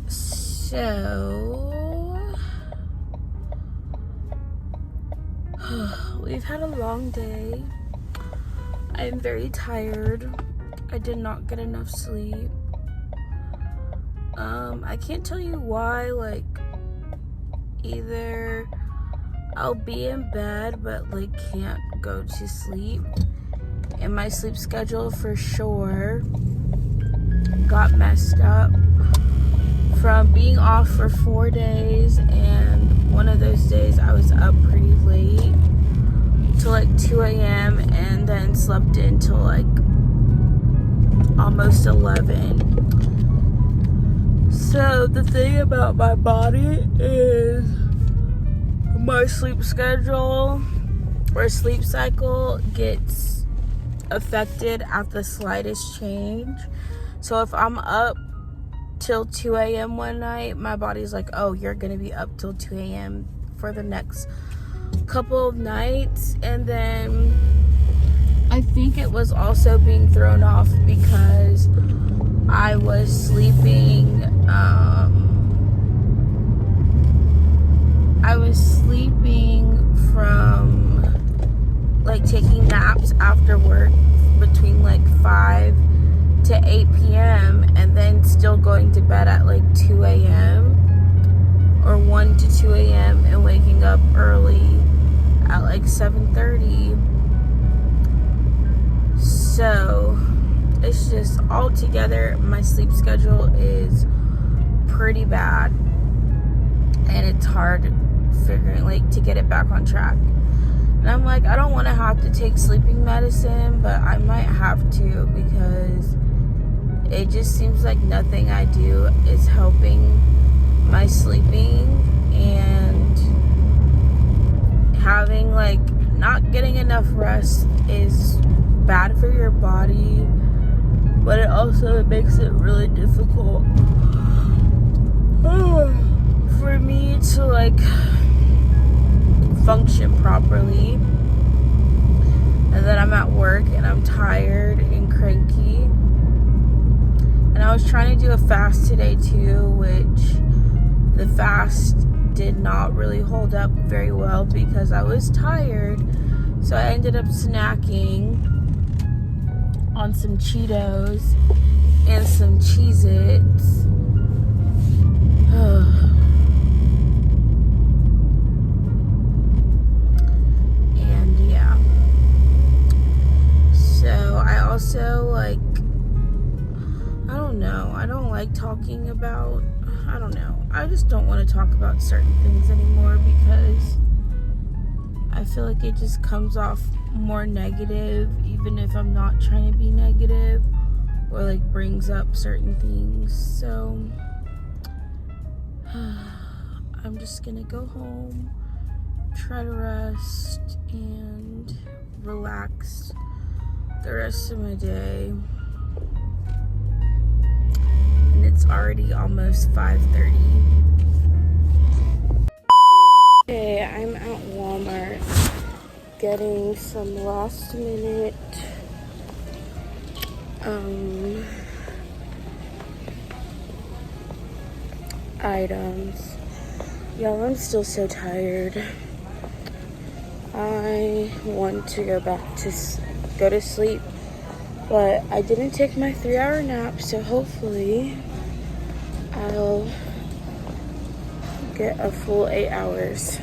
So we've had a long day. I'm very tired. I did not get enough sleep. I can't tell you why. Like, either I'll be in bed but like can't go to sleep, and my sleep schedule for sure got messed up from being off for 4 days, and one of those days I was up pretty late till like 2 a.m. and then slept in till like almost 11. So the thing about my body is my sleep schedule or sleep cycle gets affected at the slightest change. So if I'm up till 2 a.m. one night, my body's like, oh, you're gonna be up till 2 a.m. for the next couple of nights. And then I think it was also being thrown off because I was sleeping from like taking naps after work between like 5 to 8 p.m. and then still going to bed at like 2 a.m. or 1 to 2 a.m. and waking up early at like 7:30. So it's just all together, my sleep schedule is pretty bad, and it's hard figuring like to get it back on track. And I'm like, I don't want to have to take sleeping medicine, but I might have to, because it just seems like nothing I do is helping my sleeping, and having like not getting enough rest is bad for your body, but it also makes it really difficult for me to like function properly. And then I'm at work and I'm tired and cranky, and I was trying to do a fast today too, which the fast did not really hold up very well because I was tired. So I ended up snacking on some Cheetos and some Cheez-Its. And yeah. So I also like, I don't know. I don't like talking about, I don't know. I just don't want to talk about certain things anymore because I feel like it just comes off more negative, even if I'm not trying to be negative, or like brings up certain things. So I'm just gonna go home, try to rest and relax the rest of my day. And it's already almost 5:30. Okay, I'm at Walmart getting some last minute items. Y'all, I'm still so tired. I want to go to sleep, but I didn't take my 3-hour nap, so hopefully I'll get a full 8 hours.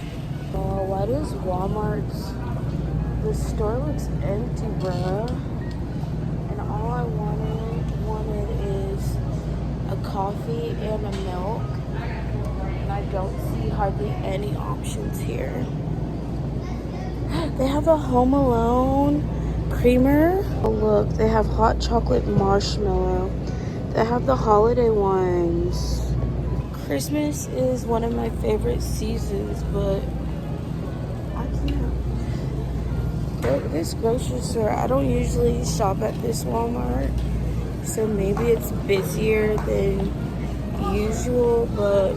Oh, what is Walmart's? The store looks empty, bruh. And all I wanted is a coffee and a milk. And I don't see hardly any options here. They have a Home Alone creamer. Oh, look, they have hot chocolate marshmallow. They have the holiday ones. Christmas is one of my favorite seasons, but I can't. This grocery store, I don't usually shop at this Walmart, so maybe it's busier than usual, but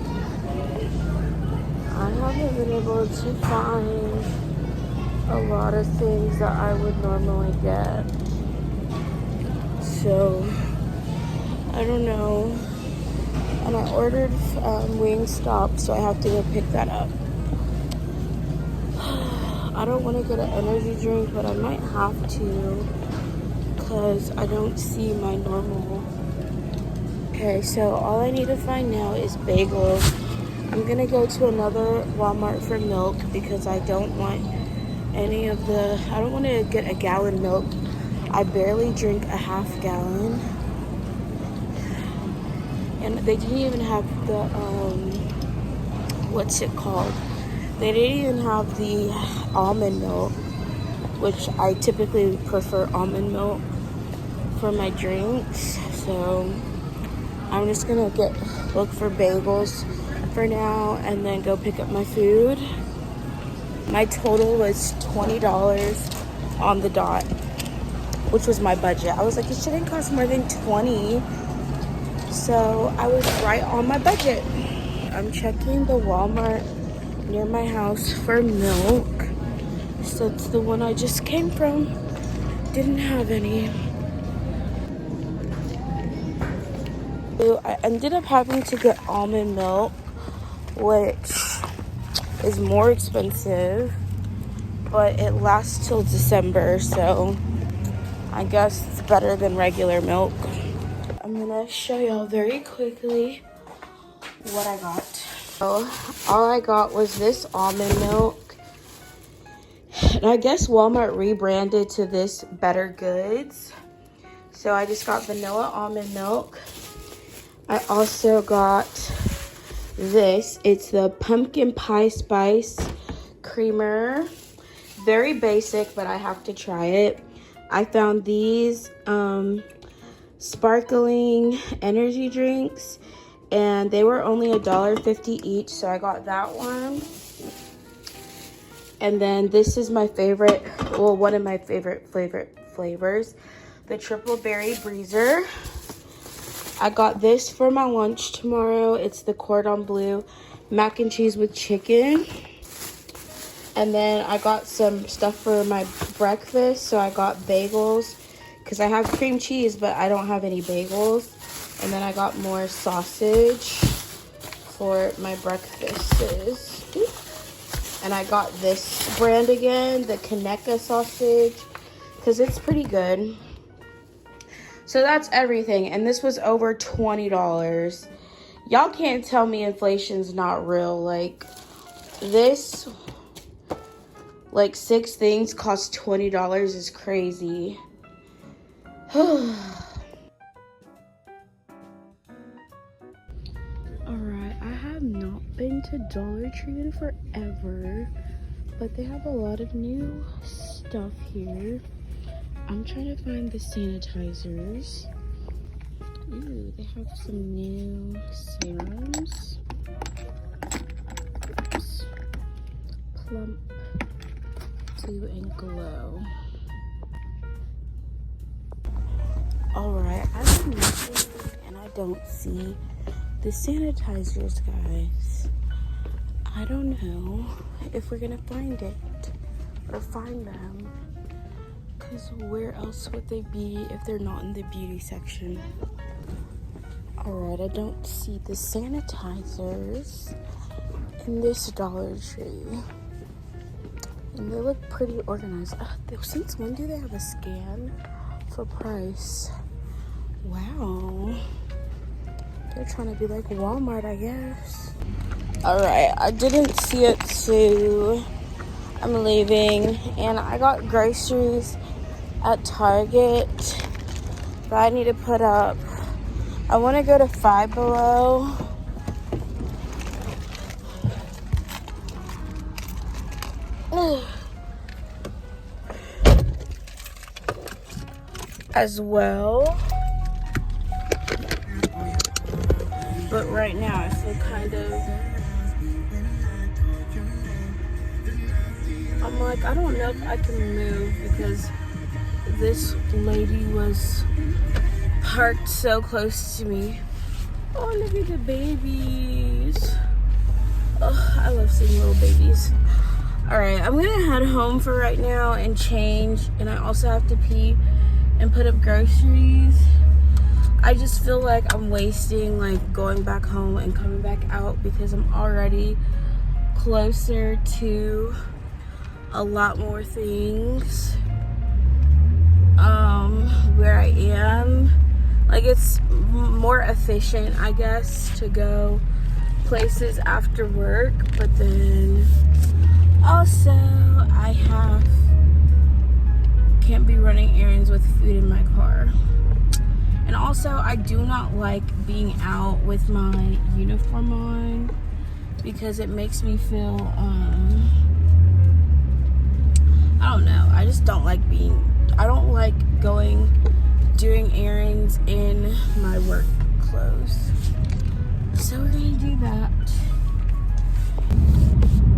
I haven't been able to find a lot of things that I would normally get. So I don't know and I ordered Wingstop, so I have to go pick that up. I don't want to get an energy drink, but I might have to because I don't see my normal. Okay, so all I need to find now is bagels. I'm gonna go to another Walmart for milk because I don't want any of the, I don't want to get a gallon milk. I barely drink a half gallon. And they didn't even have the, what's it called? They didn't even have the almond milk, which I typically prefer almond milk for my drinks. So I'm just gonna look for bagels for now and then go pick up my food. My total was $20 on the dot, which was my budget. I was like, it shouldn't cost more than $20. So I was right on my budget. I'm checking the Walmart near my house for milk. So it's the one I just came from. Didn't have any. So I ended up having to get almond milk, which is more expensive, but it lasts till December, so I guess it's better than regular milk. I'm gonna show y'all very quickly what I got. So all I got was this almond milk, and I guess Walmart rebranded to this Better Goods. So I just got vanilla almond milk. I also got this. It's the pumpkin pie spice creamer. Very basic, but I have to try it. I found these sparkling energy drinks, and they were only $1.50 each, so I got that one. And then this is my favorite, well, one of my favorite flavors, the triple berry breezer. I got this for my lunch tomorrow. It's the cordon bleu mac and cheese with chicken. And then I got some stuff for my breakfast. So I got bagels because I have cream cheese, but I don't have any bagels. And then I got more sausage for my breakfasts. And I got this brand again, the Kaneka sausage, because it's pretty good. So that's everything, and this was over $20. Y'all can't tell me inflation's not real. Like, this, like 6 things cost $20 is crazy. Alright, I have not been to Dollar Tree in forever, but they have a lot of new stuff here. I'm trying to find the sanitizers. Ooh, they have some new serums. Oops. Plump, Dew, and Glow. Alright, I've been looking and I don't see the sanitizers, guys. I don't know if we're gonna find it or find them. Because where else would they be if they're not in the beauty section? Alright, I don't see the sanitizers in this Dollar Tree. And they look pretty organized. Since when do they have a scan for price? Wow. They're trying to be like Walmart, I guess. Alright, I didn't see it, so I'm leaving. And I got groceries at Target that I need to put up. I want to go to Five Below. As well. But right now I feel kind of, I'm like, I don't know if I can move because this lady was parked so close to me. Oh, look at the babies. Oh, I love seeing little babies. Alright, I'm gonna head home for right now and change. And I also have to pee and put up groceries. I just feel like I'm wasting like going back home and coming back out because I'm already closer to a lot more things where I am. Like, it's more efficient, I guess, to go places after work, but then also I can't be running errands with food in my car. And also, I do not like being out with my uniform on because it makes me feel, I don't know. I just don't like doing errands in my work clothes. So we're gonna do that.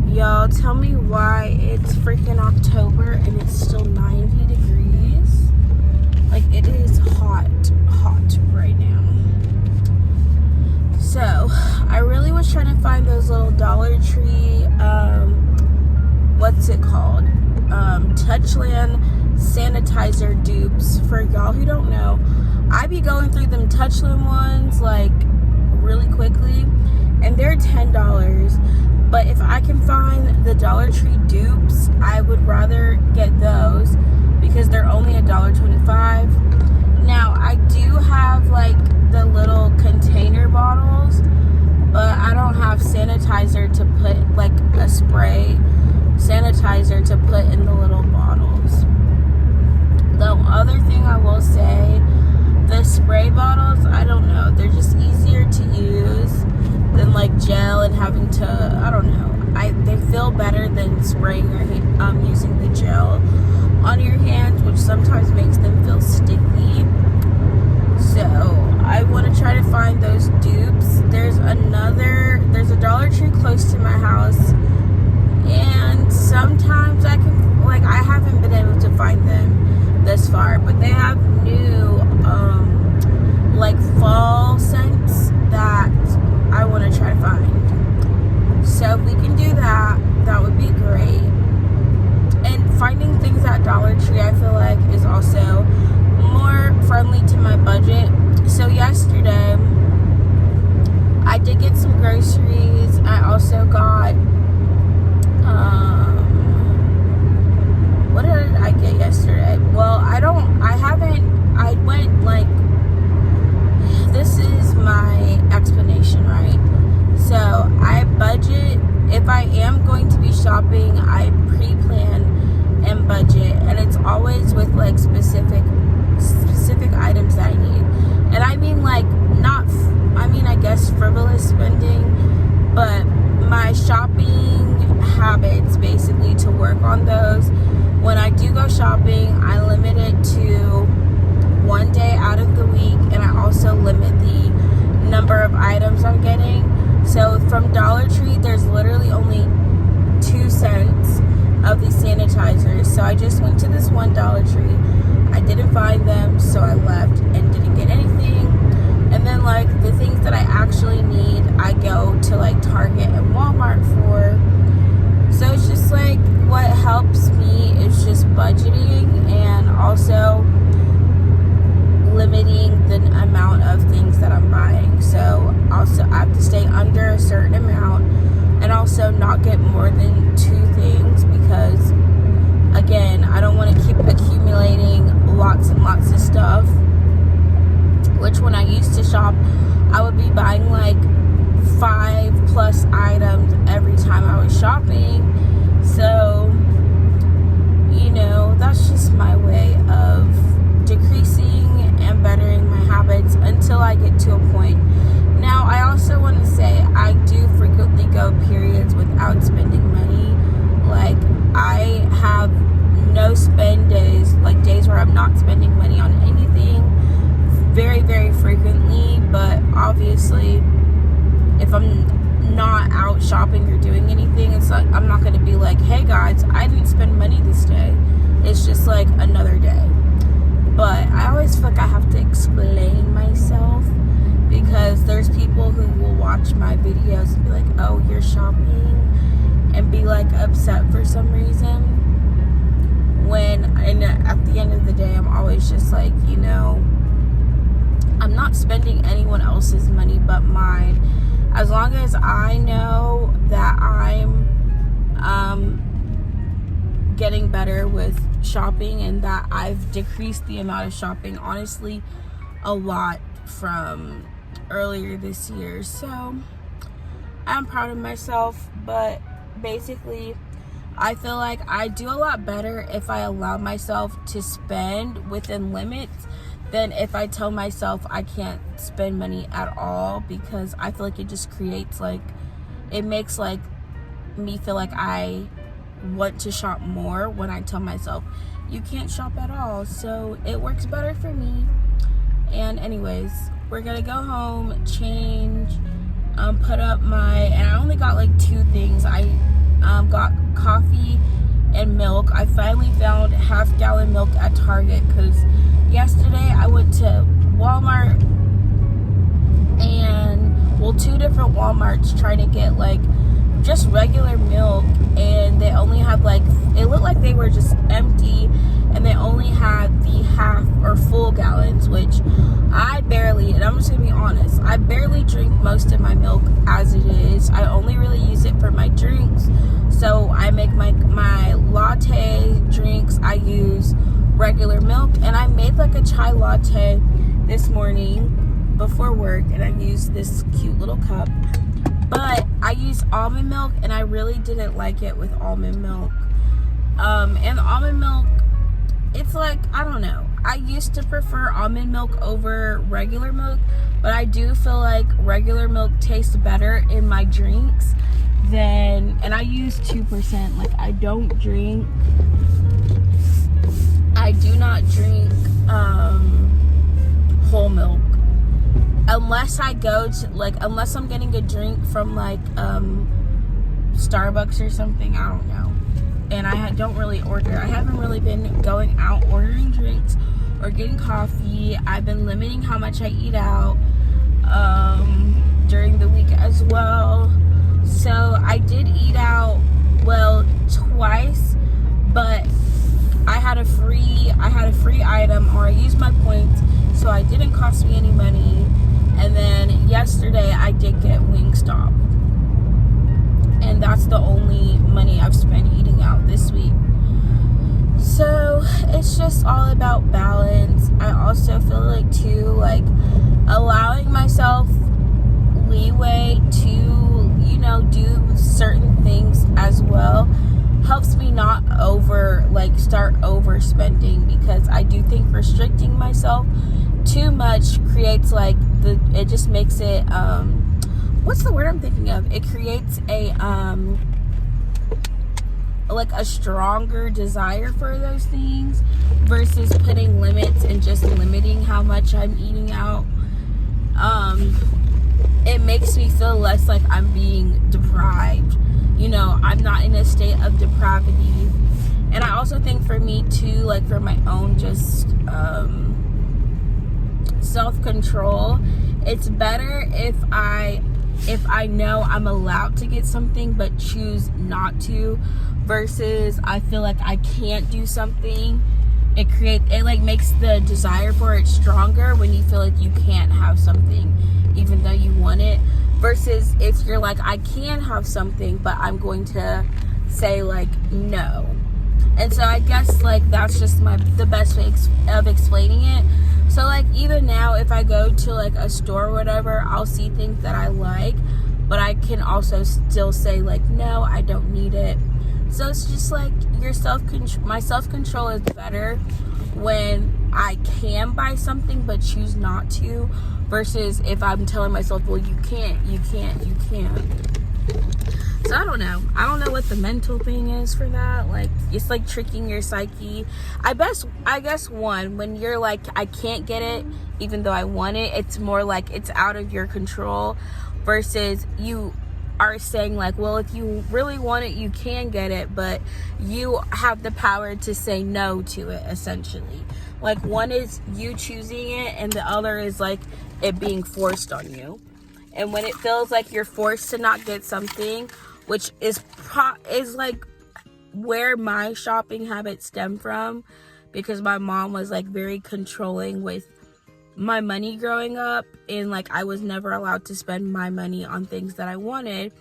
Y'all, tell me why it's freaking October and it's still 90 degrees. Like, it is hot right now. So, I really was trying to find those little Dollar Tree, what's it called? Touchland sanitizer dupes. For y'all who don't know, I be going through them Touchland ones, like, really quickly, and they're $10. But if I can find the Dollar Tree dupes, I would rather get those because they're only $1.25. Now, I do have like the little container bottles, but I don't have sanitizer to put, like a spray sanitizer to put in the little bottles. The other thing I will say, the spray bottles, I don't know, they're just easier to use than like gel and having to, I don't know, they feel better than spraying your hand, using the gel on your hands, which sometimes makes them feel sticky. So I want to try to find those dupes. There's a Dollar Tree close to my house, and sometimes I haven't been able to find them this far, but they have new like fall scents that I want to try to find. So if we can do that, that would be great. And finding things at Dollar Tree, I feel like, is also more friendly to my budget. So yesterday, I did get some groceries. I also got, what did I get yesterday? Well, I went like, this is my explanation, right? So I budget, if I am going to be shopping, I pre-plan and budget, and it's always with like specific items that I need. And I mean, like, I guess frivolous spending, but my shopping habits, basically, to work on those. When I do go shopping, I limit it to one day out of the week, and I also limit the number of items I'm getting. So from Dollar Tree, there's literally only 2 cents of these sanitizers. So I just went to this one Dollar Tree. I didn't find them, so I left and didn't get anything. And then, like, the things that I actually need, I go to like Target and Walmart for. So it's just like, what helps me is just budgeting and also limiting the amount of things that I'm buying. So also I have to stay under a certain amount, and also not get more than 2 things, because again, I don't want to keep accumulating lots and lots of stuff, which when I used to shop, I would be buying like 5+ items every time I was shopping. So, you know, that's just my way of decreasing and bettering my habits until I get to a point. Now, I also want to say, I do frequently go periods without spending money. Like, I have no spend days, like days where I'm not spending money on anything, very, very frequently. But obviously, if I'm not out shopping or doing anything, it's like, I'm not going to be like, hey guys, I didn't spend money this day. It's just like another day. But I always feel like I have to explain myself, because there's people who will watch my videos and be like, oh, you're shopping, and be like upset for some reason, when at the end of the day, I'm always just like, you know, I'm not spending anyone else's money but mine. As long as I know that I'm getting better with shopping and that I've decreased the amount of shopping, honestly, a lot from earlier this year. So I'm proud of myself, but basically I feel like I do a lot better if I allow myself to spend within limits than if I tell myself I can't spend money at all, because I feel like it just creates like, it makes like me feel like I want to shop more when I tell myself you can't shop at all. So it works better for me. And anyways, we're gonna go home, change, put up my, and I only got like 2 things. I got coffee and milk. I finally found half-gallon milk at Target, because yesterday I went to Walmart and, well, 2 different Walmarts trying to get like just regular milk, and they only had like, it looked like they were just empty, and they only had the half or full gallons, which I barely, and I'm just gonna be honest, I barely drink most of my milk as it is. I only really use it for my drinks. So I make my latte drinks, I use regular milk, and I made like a chai latte this morning before work, and I used this cute little cup. But I used almond milk, and I really didn't like it with almond milk. And almond milk, it's like, I don't know. I used to prefer almond milk over regular milk, but I do feel like regular milk tastes better in my drinks than, and I use 2%. Like, I do not drink whole milk. Unless I go to, like, unless I'm getting a drink from, like, Starbucks or something, I don't know. And I don't really order. I haven't really been going out ordering drinks or getting coffee. I've been limiting how much I eat out during the week as well. So I did eat out, well, twice, but I had a free item, or I used my points, so it didn't cost me any money. And then yesterday I did get Wingstop, and that's the only money I've spent eating out this week. So it's just all about balance. I also feel like too, like, allowing myself leeway to, you know, do certain things as well helps me not start overspending, because I do think restricting myself too much creates it just makes it what's the word I'm thinking of? It creates a stronger desire for those things versus putting limits and just limiting how much I'm eating out. It makes me feel less like I'm being deprived. You know, I'm not in a state of depravity. And I also think for me too, like for my own just self-control, it's better if I know I'm allowed to get something but choose not to, versus I feel like I can't do something. It makes the desire for it stronger when you feel like you can't have something even though you want it, versus if you're like, I can have something but I'm going to say like no. And so I guess like that's just the best way of explaining it. So like even now, if I go to like a store or whatever, I'll see things that I like, but I can also still say like, no, I don't need it. So it's just like my self-control is better when I can buy something but choose not to, versus if I'm telling myself, well, you can't. So I don't know what the mental thing is for that. Like, it's like tricking your psyche. I guess when you're like, I can't get it even though I want it, it's more like it's out of your control, versus you are saying like, well, if you really want it, you can get it, but you have the power to say no to it, essentially. Like, one is you choosing it and the other is like it being forced on you. And when it feels like you're forced to not get something, which is like where my shopping habits stem from, because my mom was like very controlling with my money growing up, and like I was never allowed to spend my money on things that I wanted,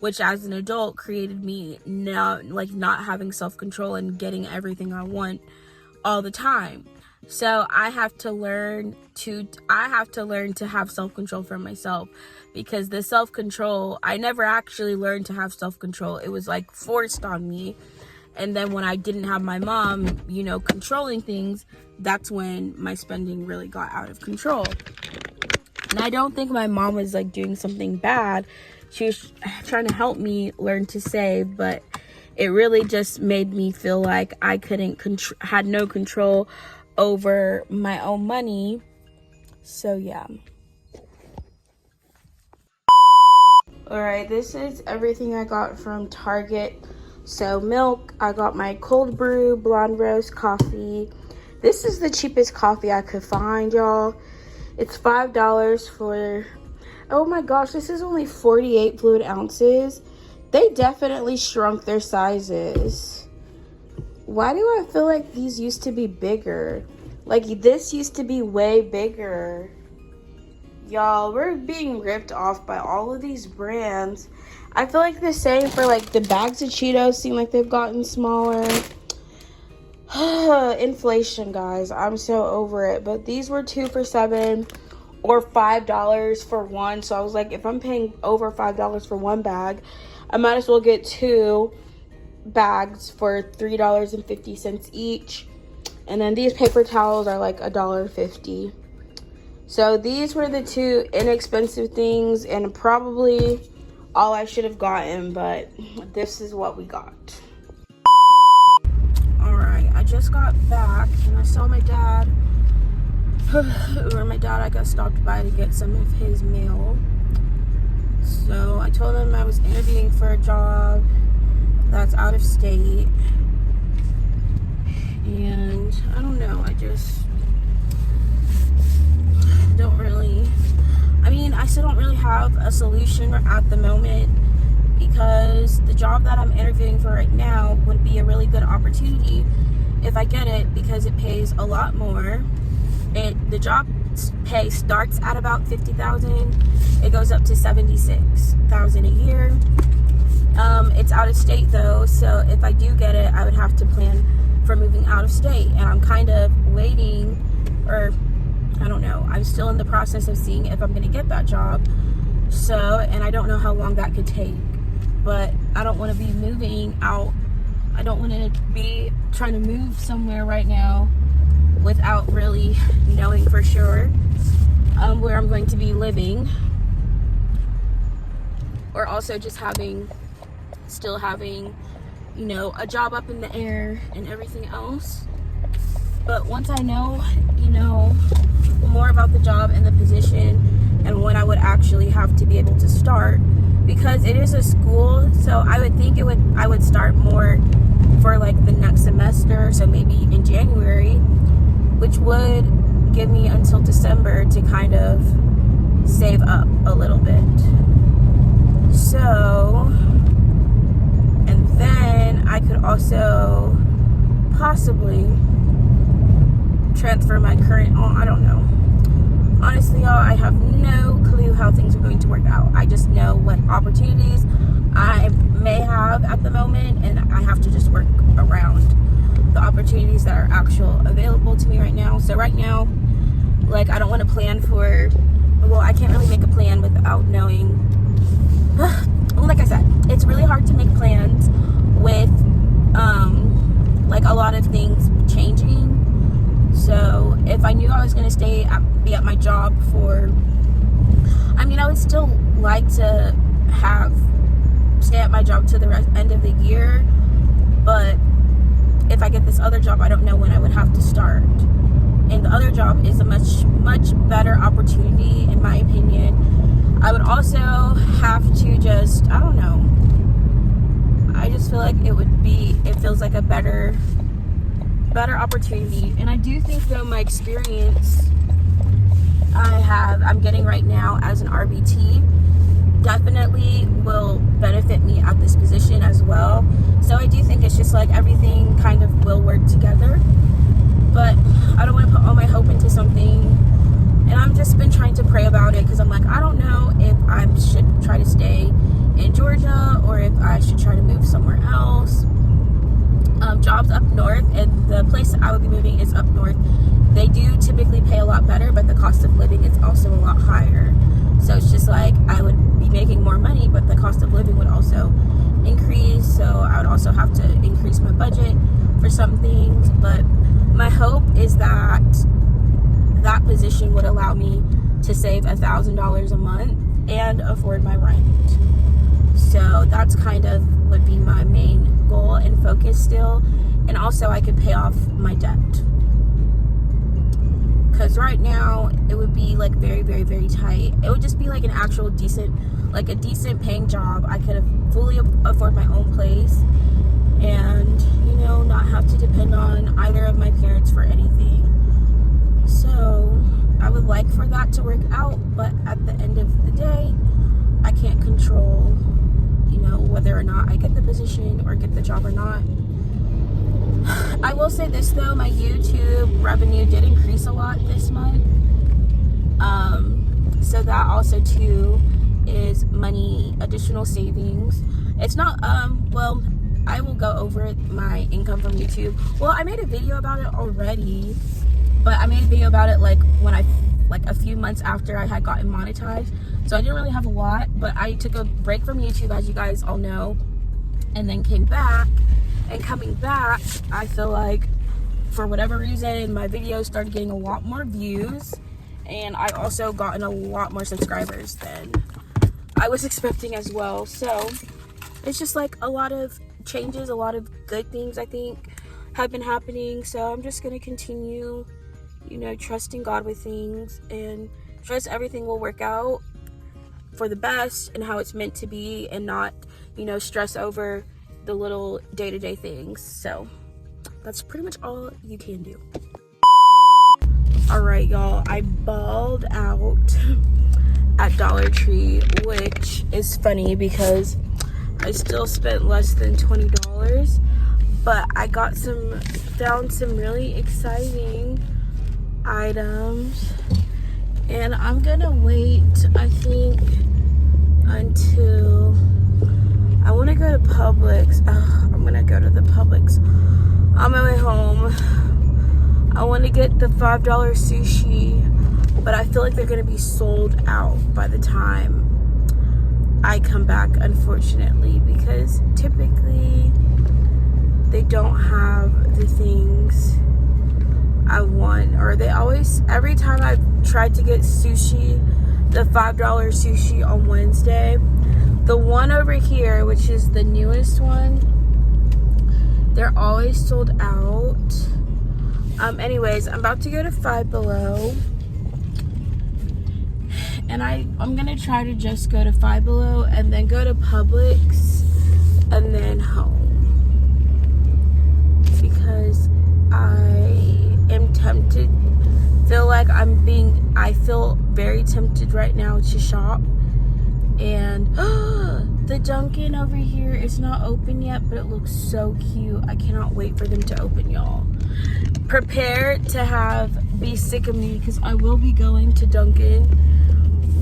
which as an adult created me now like not having self-control and getting everything I want all the time. So I have to learn to have self-control for myself, because the self-control, I never actually learned to have self-control. It was like forced on me. And then when I didn't have my mom, you know, controlling things, that's when my spending really got out of control. And I don't think my mom was like doing something bad. She was trying to help me learn to save, but it really just made me feel like I had no control over my own money. So yeah. Alright, this is everything I got from Target. So milk, I got my cold brew blonde roast coffee. This is the cheapest coffee I could find, y'all. It's $5 for, oh my gosh, this is only 48 fluid ounces. They definitely shrunk their sizes. Why do I feel like these used to be bigger? Like this used to be way bigger. Y'all, we're being ripped off by all of these brands. I feel like the same for like the bags of Cheetos seem like they've gotten smaller. Inflation, guys. I'm so over it. But these were 2 for $7 or $5 for one. So I was like, if I'm paying over $5 for one bag, I might as well get 2 bags for $3.50 each. And then these paper towels are like $1.50. So these were the 2 inexpensive things, and probably all I should have gotten, but this is what we got. Alright, I just got back and I saw my dad, I guess stopped by to get some of his mail. So I told him I was interviewing for a job that's out of state, and I don't know, I just don't really, I still don't really have a solution at the moment, because the job that I'm interviewing for right now would be a really good opportunity if I get it, because it pays a lot more. The job pay starts at about $50,000. It goes up to $76,000 a year. It's out of state though, so if I do get it, I would have to plan for moving out of state, and I'm kind of waiting, or I don't know, I'm still in the process of seeing if I'm going to get that job. So, and I don't know how long that could take, but I don't want to be moving out. I don't want to be trying to move somewhere right now without really knowing for sure where I'm going to be living, or also just still having, you know, a job up in the air and everything else. But once I know, you know, more about the job and the position and when I would actually have to be able to start, because it is a school, so I would think I would start more for like the next semester, so maybe in January, which would give me until December to kind of save up a little bit. So, and then I could also possibly transfer my current, I don't know. Honestly, y'all, I have no clue how things are going to work out. I just know what opportunities I may have at the moment, and I have to just work around the opportunities that are available to me right now. So right now, like, I don't want to plan for, well, I can't really make a plan without knowing. Like I said, it's really hard to make plans with like a lot of things changing. So if I knew I was going to be at my job for, I would still like to stay at my job to the end of the year, but if I get this other job, I don't know when I would have to start. And the other job is a much better opportunity, in my opinion. I would also have to just, I don't know, I just feel like it feels like a better opportunity. And I do think, though, my experience I'm getting right now as an RBT definitely will benefit me at this position as well. So I do think it's just like everything kind of will work together. But I don't want to put all my hope into something and I've just been trying to pray about it because I'm like, I don't know if I should try to stay in Georgia or if I should try to move somewhere else. Jobs up north, and the place that I would be moving is up north. They do typically pay a lot better, but the cost of living is also a lot higher. So it's just like I would be making more money, but the cost of living would also increase. So I would also have to increase my budget for some things. But my hope is that that position would allow me to save $1,000 a month and afford my rent. So that's kind of would be my main goal and focus still. And also I could pay off my debt. Because right now it would be like very, very, very tight. It would just be like an actual decent, like a decent paying job. I could fully afford my own place and, you know, not have to depend on either of my parents for anything. So I would like for that to work out, but at the end of the day, I can't control, you know, whether or not I get the position or get the job or not. I will say this though, my YouTube revenue did increase a lot this month. So that also too is money, additional savings. It's not, well, I will go over my income from YouTube. Well, I made a video about it already, but I made a video about it like when like a few months after I had gotten monetized. So I didn't really have a lot, but I took a break from YouTube, as you guys all know, and then came back. And coming back, I feel like for whatever reason, my videos started getting a lot more views, and I also gotten a lot more subscribers than I was expecting as well. So it's just like a lot of changes, a lot of good things I think have been happening. So I'm just going to continue, you know, trusting God with things and trust everything will work out for the best and how it's meant to be, and not, you know, stress over the little day-to-day things. So that's pretty much all you can do. All right, y'all, I balled out at Dollar Tree, which is funny because I still spent less than $20, but I found some really exciting items, and I'm gonna wait, I think, until I want to go to Publix. I'm gonna go to the Publix on my way home. I want to get the $5 sushi, but I feel like they're gonna be sold out by the time I come back, unfortunately, because typically they don't have the things I want, or they always, every time I've tried to get sushi, the $5 sushi on Wednesday, the one over here, which is the newest one, they're always sold out. Anyways, I'm about to go to Five Below, and I'm gonna try to just go to Five Below and then go to Publix and then home, because I am tempted, I feel very tempted right now to shop. And the Dunkin' over here is not open yet, but it looks so cute. I cannot wait for them to open, y'all. Prepare to be sick of me, because I will be going to Dunkin'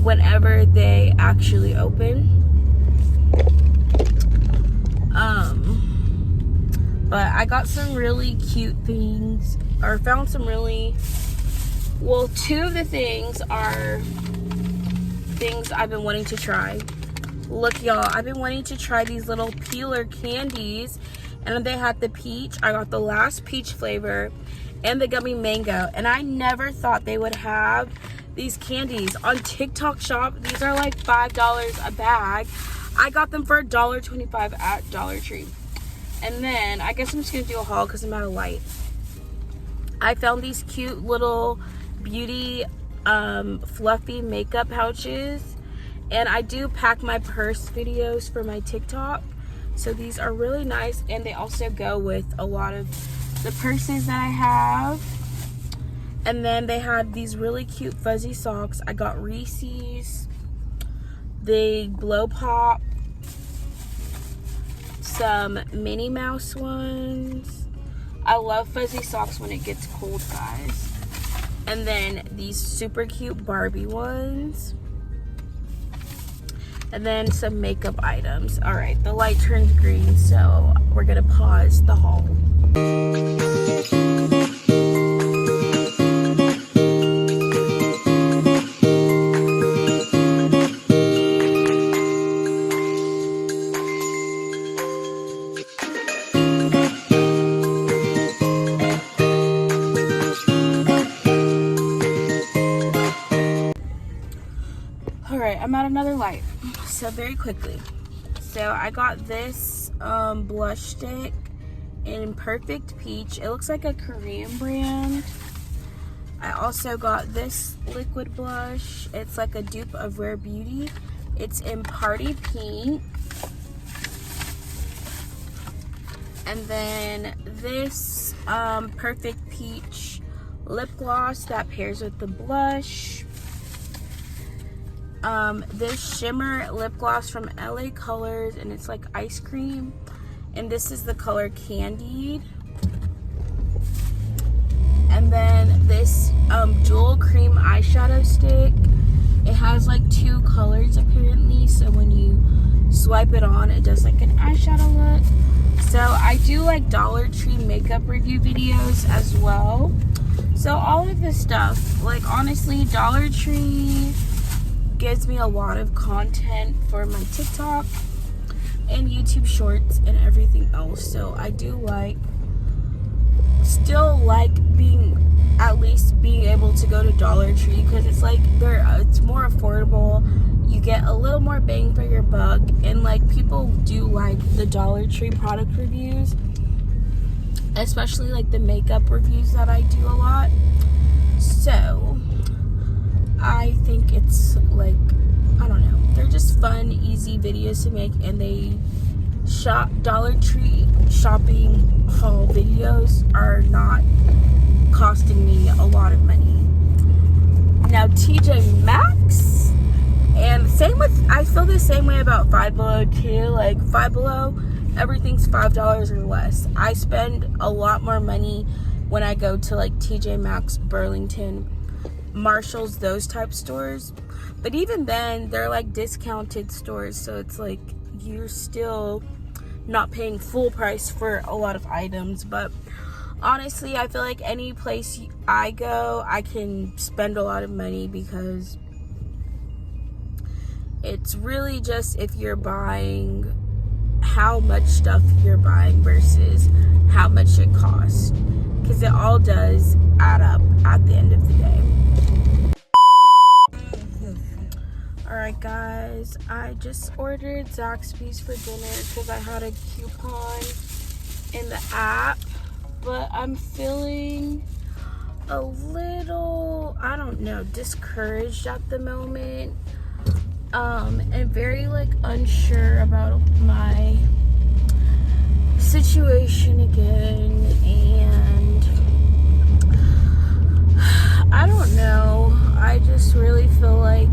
whenever they actually open. But I got some really cute things, or found some really, well, two of the things are things I've been wanting to try. Look, y'all, I've been wanting to try these little peeler candies, and they had the peach. I got the last peach flavor and the gummy mango, and I never thought they would have these candies on TikTok Shop. These are like $5 a bag. I got them for $1.25 at Dollar Tree. And then I guess I'm just gonna do a haul because I'm out of light. I found these cute little beauty fluffy makeup pouches, and I do pack my purse videos for my TikTok, so these are really nice, and they also go with a lot of the purses that I have. And then they had these really cute fuzzy socks. I got Reese's, the Blow Pop, some Minnie Mouse ones. I love fuzzy socks when it gets cold, guys. And then these super cute Barbie ones. And then some makeup items. All right, the light turned green, so we're gonna pause the haul. All right, I'm at another light. So very quickly. So I got this blush stick in Perfect Peach. It looks like a Korean brand. I also got this liquid blush. It's like a dupe of Rare Beauty. It's in Party Pink. And then this Perfect Peach lip gloss that pairs with the blush. This shimmer lip gloss from LA Colors, and it's like ice cream. And this is the color Candied. And then this jewel cream eyeshadow stick. It has like 2 colors apparently, so when you swipe it on, it does like an eyeshadow look. So I do like Dollar Tree makeup review videos as well. So all of this stuff, like honestly, Dollar Tree gives me a lot of content for my TikTok and YouTube shorts and everything else. So I do still like at least being able to go to Dollar Tree, because it's like it's more affordable. You get a little more bang for your buck, and like people do like the Dollar Tree product reviews, especially like the makeup reviews that I do a lot. So I think it's like, I don't know, they're just fun, easy videos to make, and Dollar Tree shopping haul videos are not costing me a lot of money. Now TJ Maxx, and I feel the same way about Five Below too. Like Five Below, everything's $5 or less. I spend a lot more money when I go to like TJ Maxx, Burlington, Marshalls, those type stores. But even then, they're like discounted stores, so it's like you're still not paying full price for a lot of items. But honestly, I feel like any place I go, I can spend a lot of money, because it's really just if you're buying, how much stuff you're buying versus how much it costs, because it all does add up at the end of the day. Alright guys, I just ordered Zaxby's for dinner because I had a coupon in the app, but I'm feeling a little, I don't know, discouraged at the moment, and very like unsure about my situation again, and I don't know, I just really feel like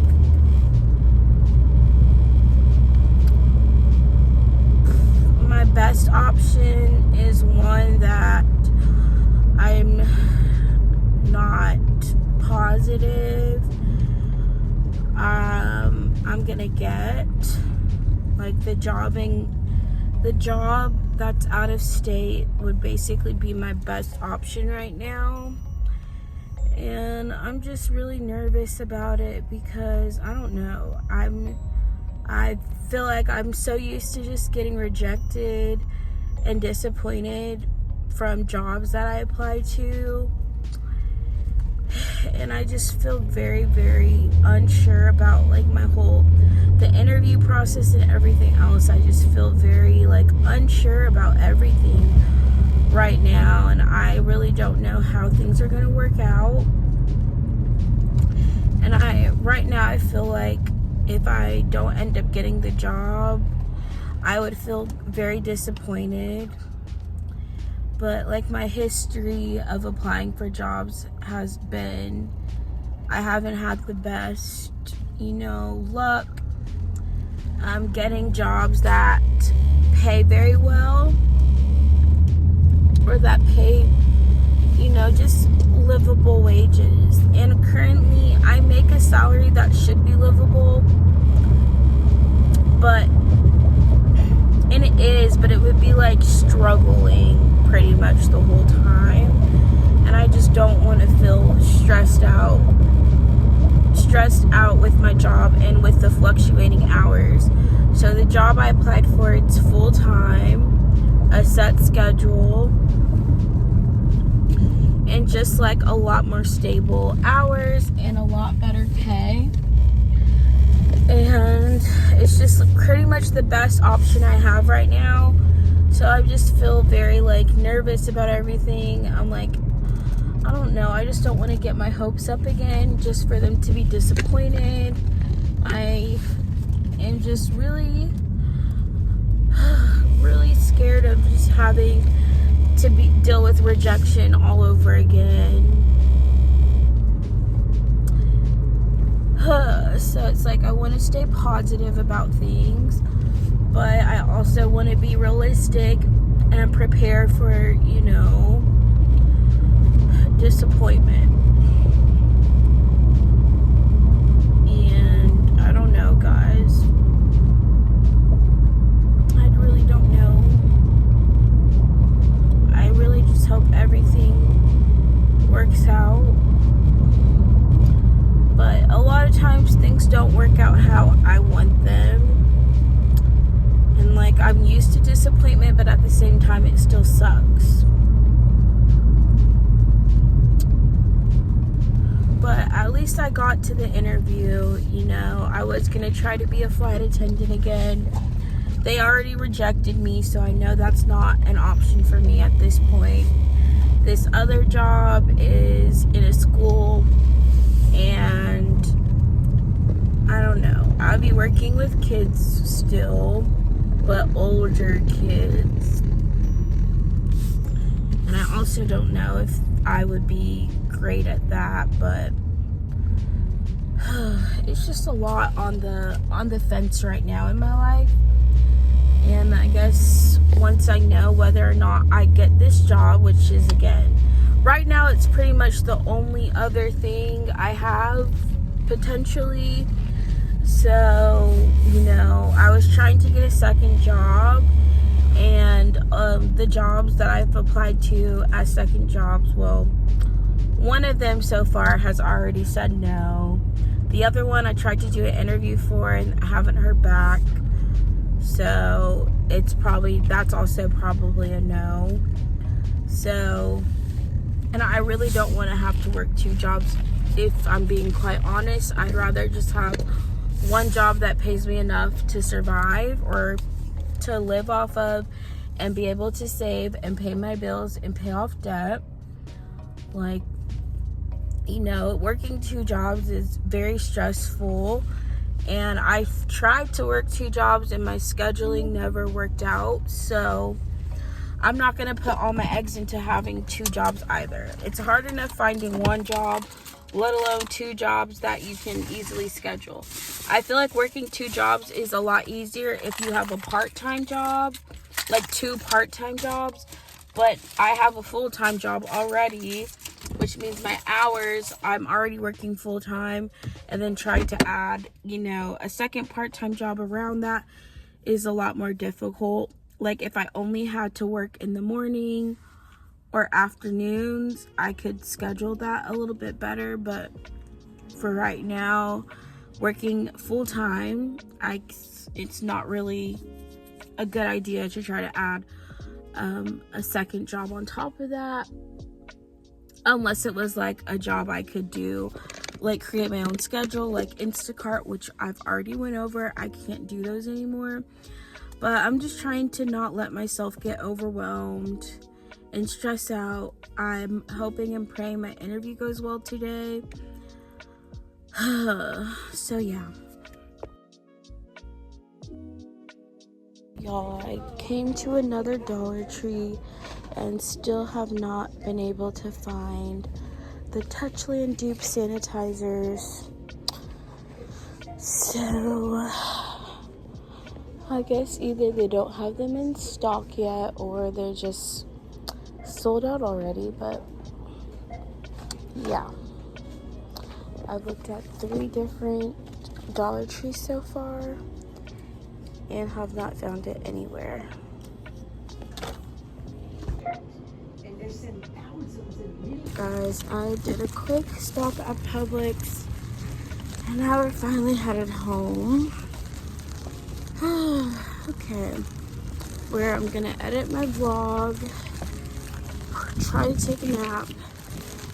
my best option is one that I'm not positive I'm gonna get. Like the job that's out of state would basically be my best option right now, and I'm just really nervous about it because I don't know, I feel like I'm so used to just getting rejected and disappointed from jobs that I apply to, and I just feel very, very unsure about like the interview process and everything else. I just feel very like unsure about everything right now, and I really don't know how things are going to work out. And right now I feel like if I don't end up getting the job, I would feel very disappointed. But like my history of applying for jobs has been, I haven't had the best, luck. I'm getting jobs that pay very well, or that pay, just livable wages. And currently I make a salary that should be livable, and it is, but it would be like struggling pretty much the whole time. And I just don't want to feel stressed out with my job and with the fluctuating hours. So the job I applied for, it's full-time, a set schedule, and just like a lot more stable hours and a lot better pay. And it's just pretty much the best option I have right now. So I just feel very like nervous about everything. I'm like, I don't know, I just don't want to get my hopes up again just for them to be disappointed. I am just really scared of just having to deal with rejection all over again. So it's like I want to stay positive about things, but I also want to be realistic and prepare for, disappointment. And I don't know, guys. I really don't know. I really just hope everything works out. But a lot of times things don't work out how I want them. And like, I'm used to disappointment, but at the same time it still sucks. But at least I got to the interview. I was gonna try to be a flight attendant again. They already rejected me, so I know that's not an option for me at this point. This other job is in a school, and I don't know. I'll be working with kids still, but older kids. And I also don't know if I would be great at that, but it's just a lot on the fence right now in my life. And I guess once I know whether or not I get this job, which is, again, right now it's pretty much the only other thing I have potentially. So, I was trying to get a second job, and the jobs that I've applied to as second jobs, well, one of them so far has already said no. The other one I tried to do an interview for and I haven't heard back. So that's also probably a no. So, and I really don't want to have to work two jobs. If I'm being quite honest, I'd rather just have one job that pays me enough to survive or to live off of and be able to save and pay my bills and pay off debt. Like, working two jobs is very stressful, and I've tried to work two jobs and my scheduling never worked out. So I'm not going to put all my eggs into having two jobs either. It's hard enough finding one job, let alone two jobs that you can easily schedule. I feel like working two jobs is a lot easier if you have a part-time job, like two part-time jobs. But I have a full-time job already, which means my hours, I'm already working full-time, and then trying to add, a second part-time job around that is a lot more difficult. Like, if I only had to work in the morning or afternoons, I could schedule that a little bit better. But for right now, working full-time, it's not really a good idea to try to add a second job on top of that, unless it was like a job I could do, like create my own schedule, like Instacart, which I've already went over. I can't do those anymore. But I'm just trying to not let myself get overwhelmed and stress out. I'm hoping and praying my interview goes well today. So yeah, y'all, I came to another Dollar Tree and still have not been able to find the Touchland dupe sanitizers. So I guess either they don't have them in stock yet or they're just sold out already. But yeah, I've looked at 3 different Dollar Trees so far and have not found it anywhere. Guys, I did a quick stop at Publix and now we're finally headed home. Okay, where I'm gonna edit my vlog, try to take a nap,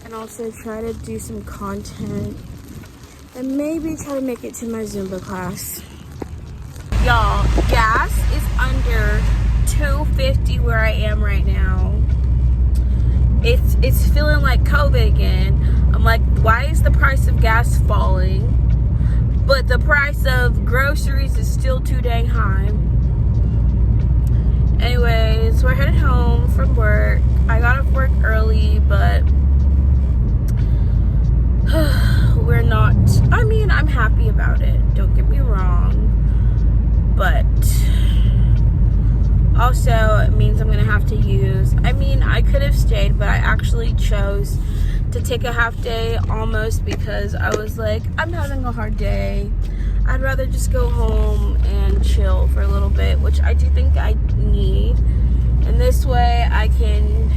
and also try to do some content and maybe try to make it to my Zumba class. Y'all, gas is under $2.50 where I am right now. It's feeling like COVID again. I'm like, why is the price of gas falling, but the price of groceries is still too dang high? Anyways, we're headed home from work. I got off work early, but we're not, I mean, I'm happy about it, don't get me wrong, but also it means I'm gonna have to use, I mean, I could have stayed, but I actually chose to take a half day almost because I was like, I'm having a hard day. I'd rather just go home and chill for a little bit, which I do think I need. And this way I can,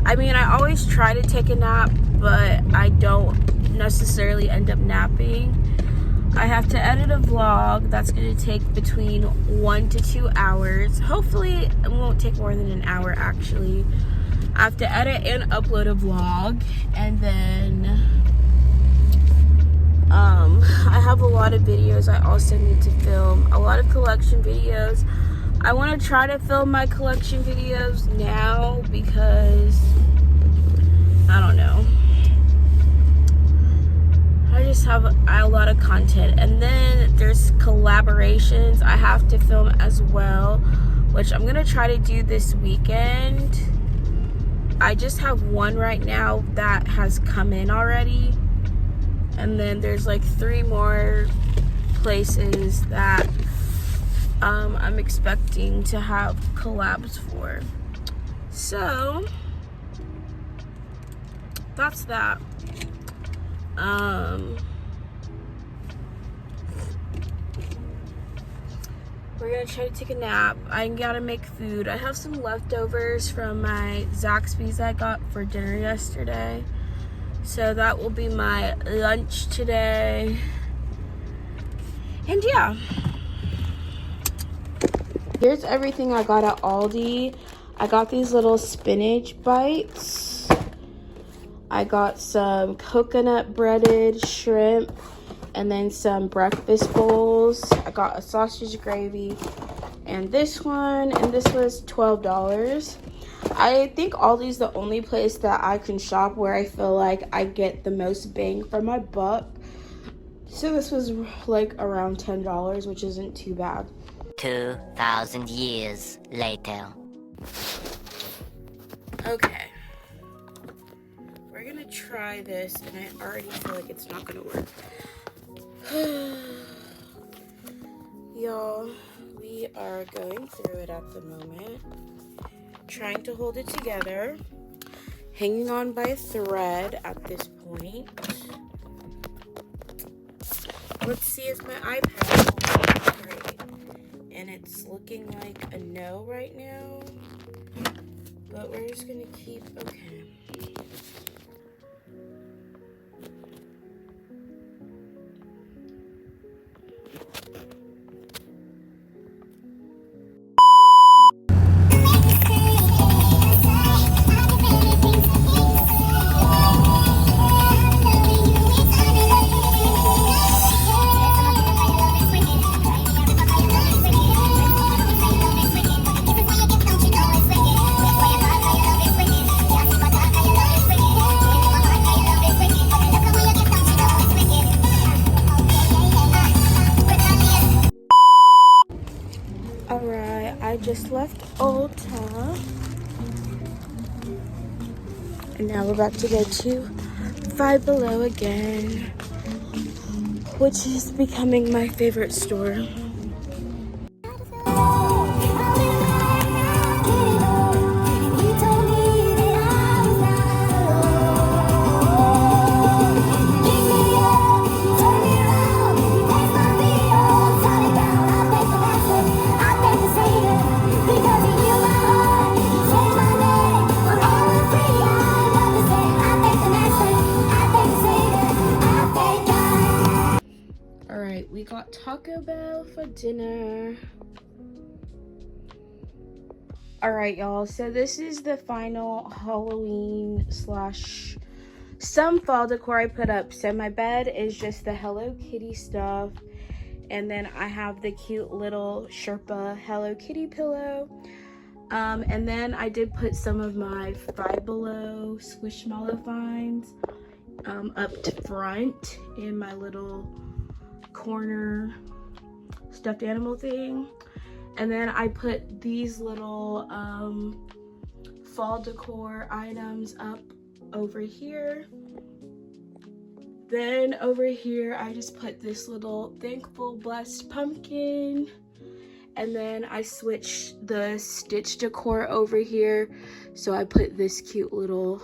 I mean, I always try to take a nap, but I don't necessarily end up napping. I have to edit a vlog that's going to take between 1 to 2 hours. Hopefully it won't take more than an hour actually. I have to edit and upload a vlog, and then I have a lot of videos I also need to film, a lot of collection videos. I want to try to film my collection videos now because I don't know, I just have a lot of content. And then there's collaborations I have to film as well, which I'm gonna try to do this weekend. I just have one right now that has come in already, and then there's like 3 more places that I'm expecting to have collabs for. So that's that. We're gonna try to take a nap. I gotta make food. I have some leftovers from my Zaxby's I got for dinner yesterday, so that will be my lunch today. And yeah, here's everything I got at Aldi. I got these little spinach bites. I got some coconut breaded shrimp, and then some breakfast bowls. I got a sausage gravy and this one, and this was $12. I think Aldi's the only place that I can shop where I feel like I get the most bang for my buck. So this was like around $10, which isn't too bad. 2,000 years later. Okay. We're gonna try this, and I already feel like it's not gonna work. Y'all, we are going through it at the moment, trying to hold it together, hanging on by a thread at this point. Let's see if my iPad is great. And it's looking like a no right now, but we're just gonna keep, okay. Alright, I just left Ulta, and now we're about to go to Five Below again, which is becoming my favorite store. Taco Bell for dinner. Alright, y'all, so this is the final Halloween slash some fall decor I put up. So my bed is just the Hello Kitty stuff, and then I have the cute little Sherpa Hello Kitty pillow. And then I did put some of my Five Below Squishmallow finds up to front in my little corner stuffed animal thing. And then I put these little fall decor items up over here. Then over here I just put this little thankful blessed pumpkin. And then I switched the Stitch decor over here. So I put this cute little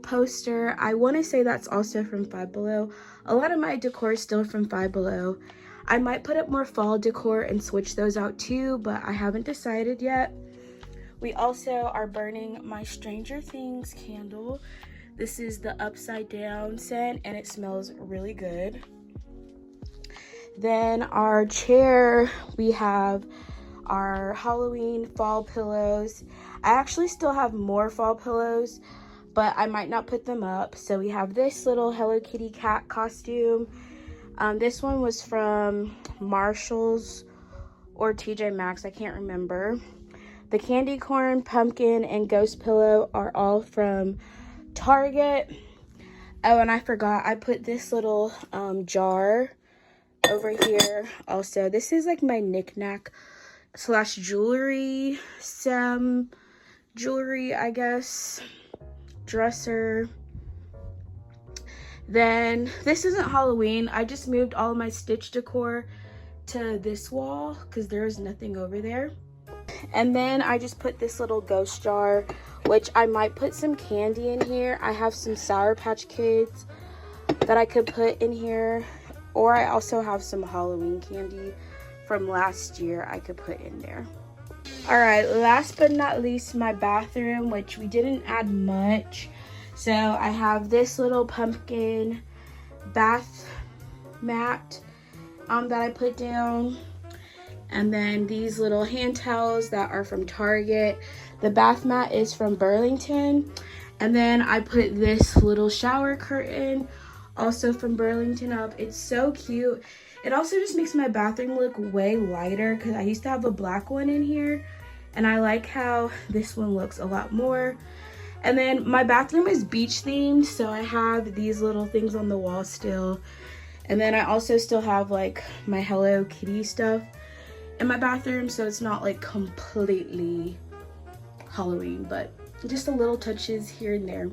poster. I want to say that's also from Five Below. A lot of my decor is still from Five Below. I might put up more fall decor and switch those out too, but I haven't decided yet. We also are burning my Stranger Things candle. This is the upside down scent and it smells really good. Then our chair, we have our Halloween fall pillows. I actually still have more fall pillows, but I might not put them up. So we have this little Hello Kitty cat costume. This one was from Marshall's or TJ Maxx, I can't remember. The candy corn, pumpkin, and ghost pillow are all from Target. Oh, and I forgot, I put this little jar over here also. This is like my knickknack slash jewelry, jewelry, I guess, dresser. Then this isn't Halloween. I just moved all of my Stitch decor to this wall because there's nothing over there. And then I just put this little ghost jar, which I might put some candy in here. I have some Sour Patch Kids that I could put in here, or I also have some Halloween candy from last year I could put in there. All right, last but not least, my bathroom, which we didn't add much. So I have this little pumpkin bath mat that I put down. And then these little hand towels that are from Target. The bath mat is from Burlington. And then I put this little shower curtain, also from Burlington, up. It's so cute. It also just makes my bathroom look way lighter because I used to have a black one in here. And I like how this one looks a lot more. And then my bathroom is beach themed, so I have these little things on the wall still. And then I also still have like my Hello Kitty stuff in my bathroom, so it's not like completely Halloween, but just a little touches here and there.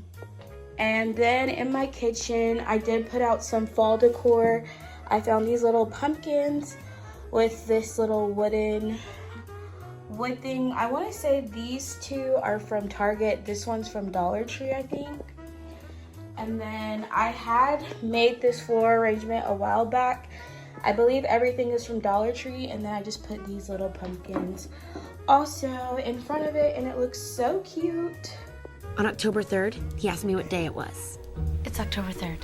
And then in my kitchen, I did put out some fall decor. I found these little pumpkins with this little wood thing. I want to say these two are from Target. This one's from Dollar Tree, I think. And then I had made this floor arrangement a while back. I believe everything is from Dollar Tree, and then I just put these little pumpkins also in front of it, and it looks so cute. On October 3rd, he asked me what day it was. It's October 3rd.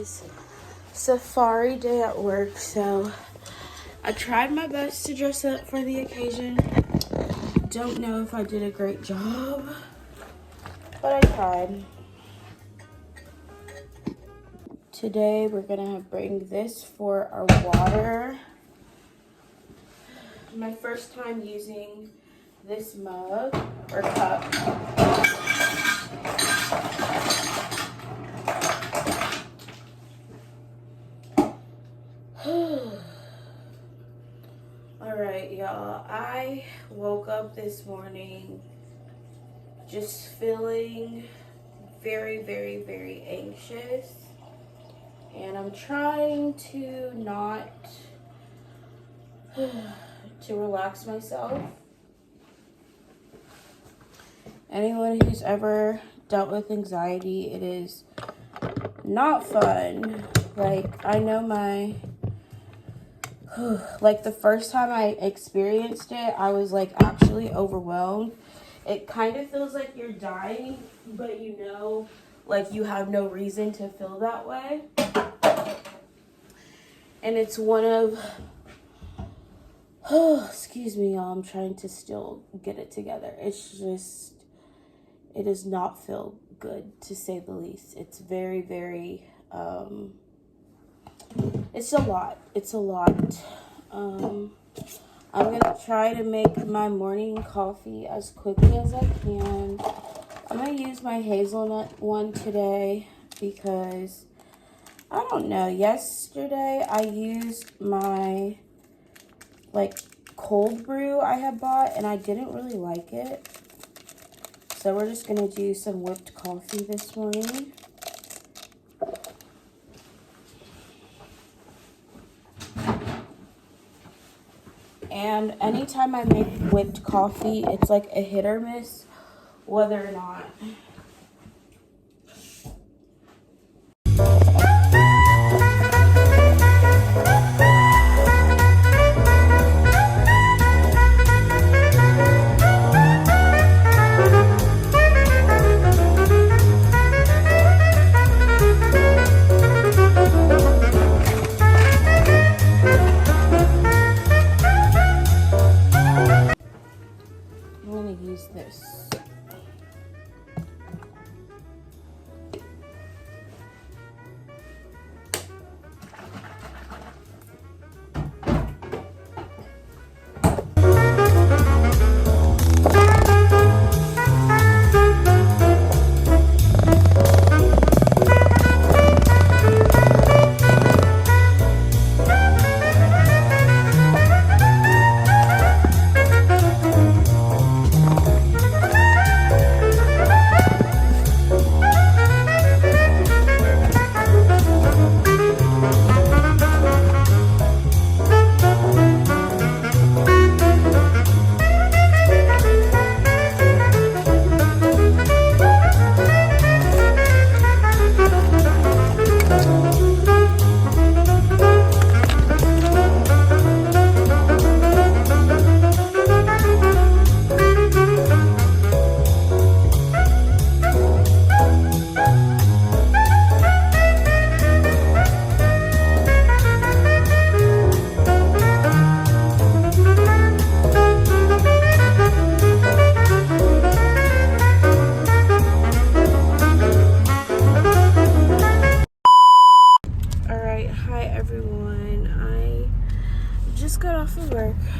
is safari day at work, so I tried my best to dress up for the occasion. Don't know if I did a great job, but I tried. Today we're gonna bring this for our water. My first time using this mug or cup. Alright, y'all. I woke up this morning just feeling very, very, very anxious. And I'm trying to not to relax myself. Anyone who's ever dealt with anxiety, it is not fun. Like, I know like the first time I experienced it, I was like actually overwhelmed. It kind of feels like you're dying, but you know, like you have no reason to feel that way. And it's one of, excuse me, y'all, I'm trying to still get it together. It's just, it does not feel good, to say the least. It's very, very, it's a lot. It's a lot. I'm going to try to make my morning coffee as quickly as I can. I'm going to use my hazelnut one today because, I don't know, yesterday I used my, like, cold brew I had bought and I didn't really like it. So we're just going to do some whipped coffee this morning. And anytime I make whipped coffee, it's like a hit or miss whether or not. This.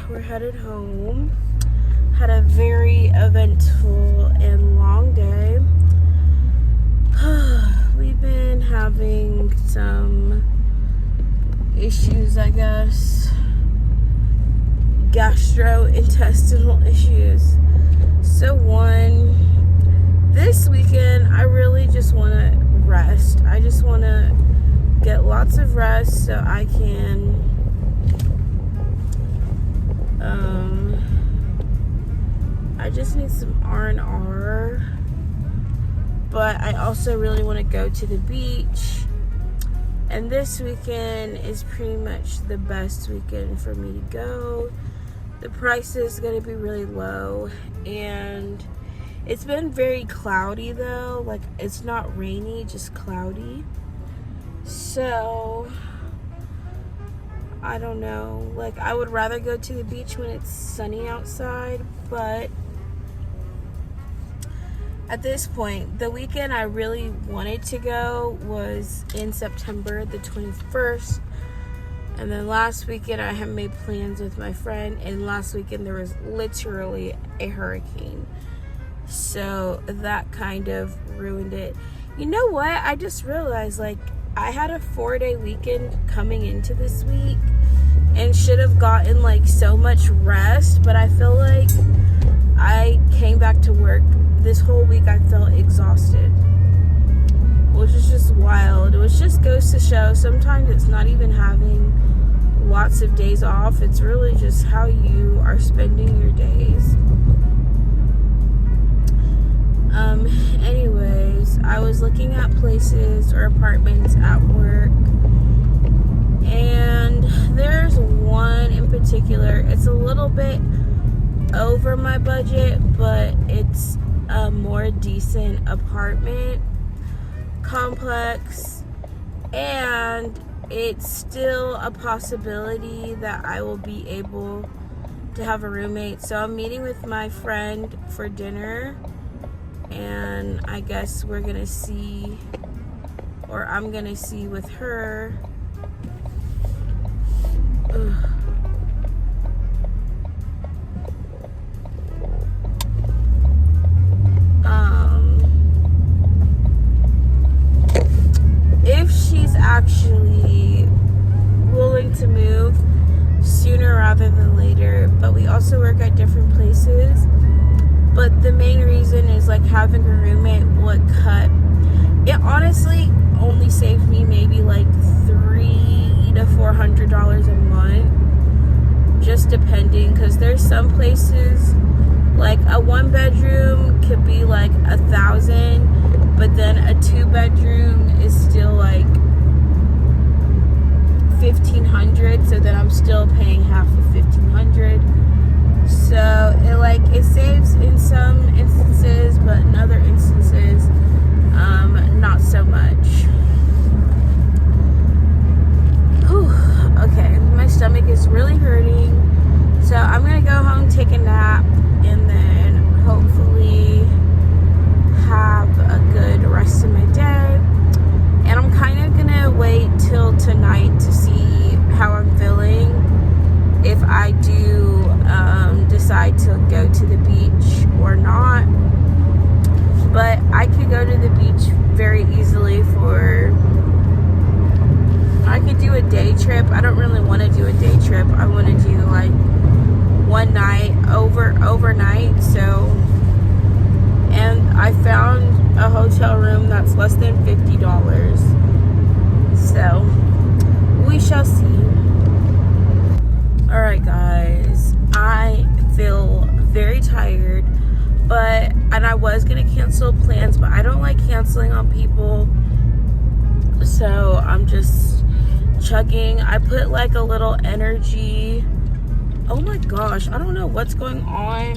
We're headed home. Had a very eventful and long day. We've been having some issues, I guess. Gastrointestinal issues. So this weekend I really just want to rest. I just want to get lots of rest so I can I just need some R&R, but I also really want to go to the beach, and this weekend is pretty much the best weekend for me to go. The price is going to be really low, and it's been very cloudy though. Like, it's not rainy, just cloudy. So I don't know, like I would rather go to the beach when it's sunny outside, but at this point, the weekend I really wanted to go was in September the 21st. And then last weekend I had made plans with my friend, and last weekend there was literally a hurricane. So that kind of ruined it. You know what? I just realized, like, I had a 4-day weekend coming into this week and should have gotten like so much rest, but I feel like I came back to work this whole week. I felt exhausted, which is just wild. Which just goes to show sometimes it's not even having lots of days off, it's really just how you are spending your days. Anyways, I was looking at places or apartments at work, and there's one in particular. It's a little bit over my budget, but it's a more decent apartment complex, and it's still a possibility that I will be able to have a roommate. So I'm meeting with my friend for dinner, and I guess we're gonna see, or I'm gonna see with her. Ugh. If she's actually willing to move sooner rather than later, but we also work at different places. But the main reason is like having a roommate would cut. It honestly only saved me maybe like $300 to $400 a month, just depending. Because there's some places like a 1-bedroom could be like $1,000, but then a 2-bedroom is still like $1,500. So then I'm still paying half of $1,500. So it saves in some instances, but in other instances, not so much. Whew. Okay, my stomach is really hurting, so I'm gonna go home, take a nap, and then hopefully have a good rest of my day. And I'm kind of gonna wait till tonight to see how I'm feeling. If I do decide to go to the beach or not. But I could go to the beach very easily I could do a day trip. I don't really want to do a day trip. I want to do like one night overnight. So, and I found a hotel room that's less than $50. So we shall see. Alright guys, I feel very tired, and I was gonna cancel plans, but I don't like canceling on people, so I'm just chugging. I put like a little energy. Oh my gosh, I don't know what's going on.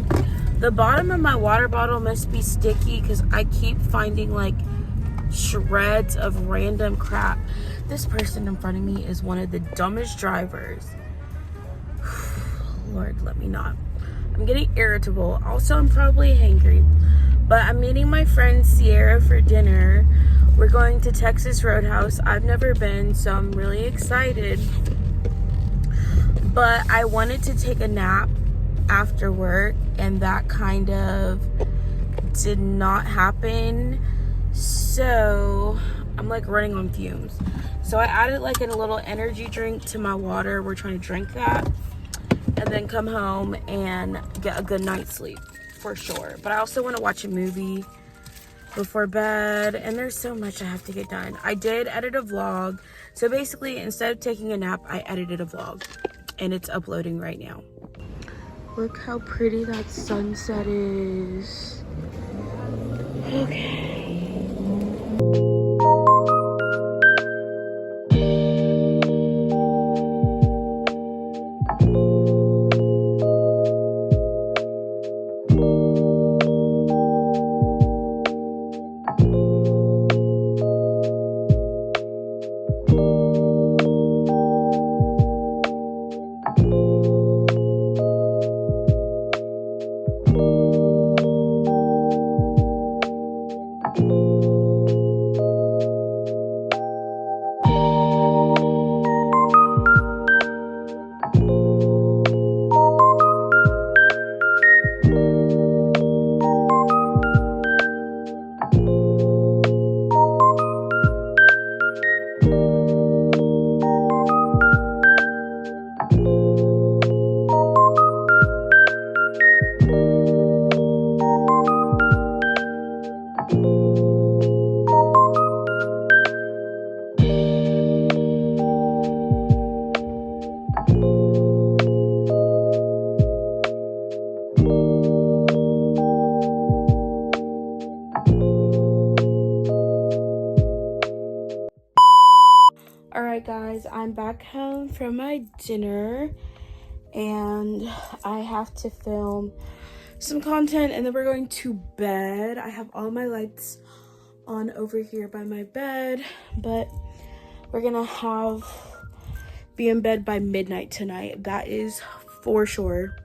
The bottom of my water bottle must be sticky because I keep finding like shreds of random crap. This person in front of me is one of the dumbest drivers. Lord, let me not. I'm getting irritable. Also, I'm probably hangry. But I'm meeting my friend Sierra for dinner. We're going to Texas Roadhouse. I've never been, so I'm really excited. But I wanted to take a nap after work, and that kind of did not happen. So I'm like running on fumes. So I added like a little energy drink to my water. We're trying to drink that and then come home and get a good night's sleep for sure. But I also want to watch a movie before bed, and there's so much I have to get done. I did edit a vlog. So basically, instead of taking a nap, I edited a vlog, and it's uploading right now. Look how pretty that sunset is. Okay. Alright guys, I'm back home from my dinner and I have to film some content and then we're going to bed. I have all my lights on over here by my bed, but we're gonna be in bed by midnight tonight. That is for sure.